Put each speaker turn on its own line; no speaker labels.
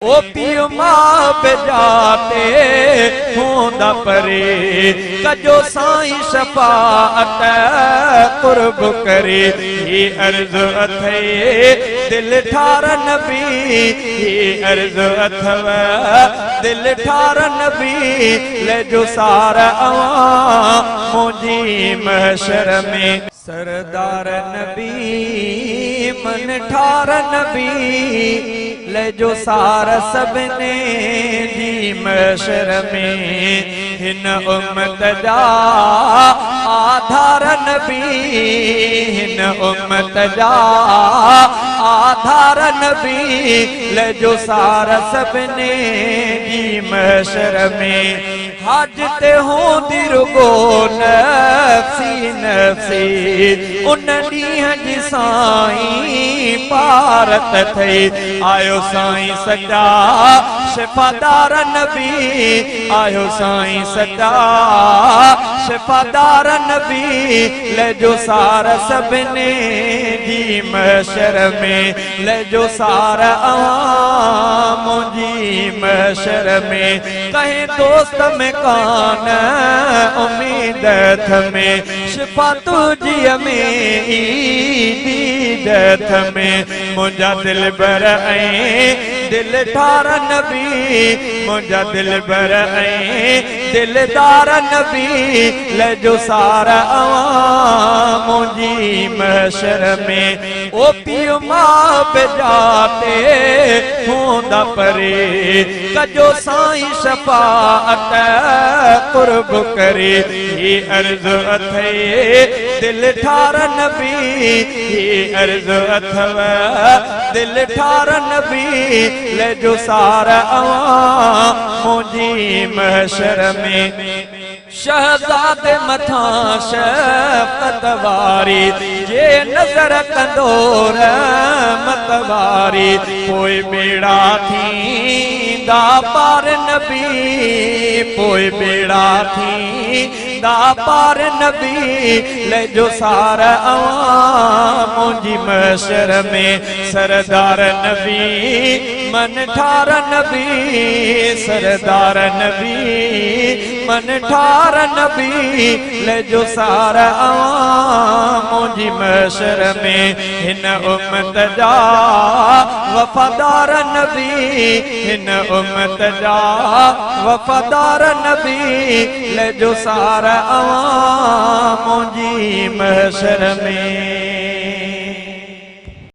ओ पियो मां बेजाते होंदा परे कजो साईं शफाअत कुर्ब करे। ये अर्ज अथे दिल ठार नबी, ये अर्ज अथव दिल ठार नबी ले जो सार अवां मुंहिंजी महशर में। सरदार नबी मन ठार नबी ले जो सार सबने जी महशर में। हिन उम्मत जा आधार नबी, हिन उम्मत जा आधार नबी ले जो सार सबने जी महशर में। हाजत होंदी रुगो नफ्सी नफ्सी उन ॾींहं जी साईं पारत थई। आयो साईं सच्चा शिफ़ादार नबी, आयो साईं सच्चा शिफ़ादार नबी ले जो सार सबने जी महशर में। ले जो सार अवां मुंहिंजी महशर में। कहीं दोस्त में कान उम्मीद में शिफा तुझी में ईद में। मुंहिंजा दिल बर ऐं दिल ठार नबी, मुंहिंजा दिल बर ऐं दिलदार नबी ले जो सार अवां मुंहिंजी महशर में। ओ पियो मां बेजाते होंदा परे कजो साईं शफाअत कुर्ब करे। ये अर्ज अथे दिल ठार नबी, ये अर्ज अथव दिल ठार नबी ले जो सार अवां मुंहिंजी महशर में। शहजादे मथां शफ़क़त वारी जे नज़र कंदो रहमत वारी। पोइ बेड़ा थींदा पार नबी, पोइ बेड़ा थींदा पार नबी ले जो सार अवां मुंहिंजी महशर में। सरदार नबी मन ठार नबी, सरदार नबी मन ठार नबी ले जो सार अवां मुंहिंजी महशर में। हिन उम्मत जा वफादार नबी, हिन उम्मत जा वफादार नबी ले जो सार अवां मुंहिंजी महशर में।